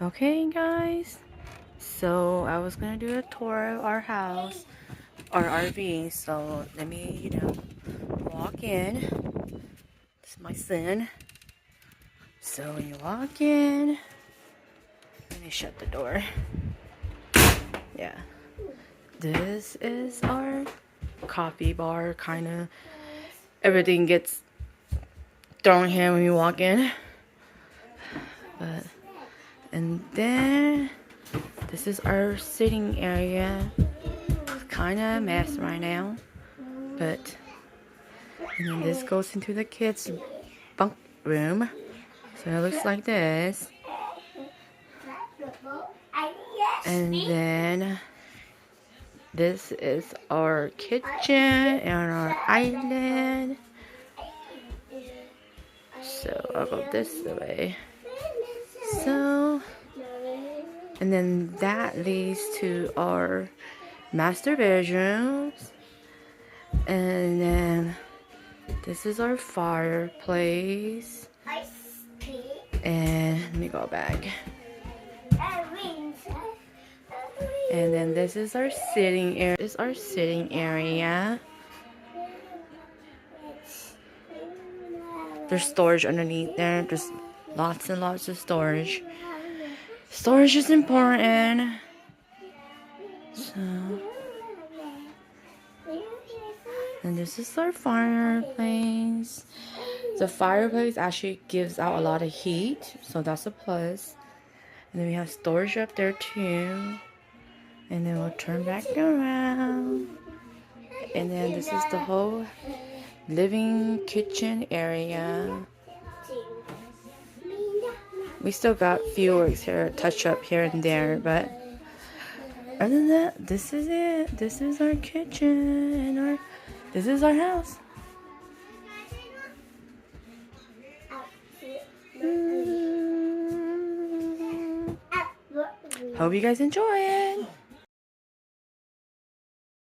Okay, guys. So I was gonna do a tour of our house, our RV. So let me, walk in. This is my son. So when you walk in, let me shut the door. Yeah. This is our coffee bar, kind of. Everything gets thrown here when you walk in. But, and then this is our sitting area. It's kind of a mess right now. But, and then this goes into the kids' bunk room. So it looks like this. And then this is our kitchen and our island. So I'll go this way. So, and then that leads to our master bedrooms. And then this is our fireplace. And let me go back. And then this is our sitting area. This is our sitting area. There's storage underneath there. There's lots and lots of storage. Storage is important. So, and this is our fireplace. The fireplace actually gives out a lot of heat, so that's a plus. And then we have storage up there too. And then we'll turn back around. And then this is the whole living kitchen area. We still got few works here, touch up here and there, but other than that, this is it. This is our kitchen and this is our house. Hope you guys enjoy it.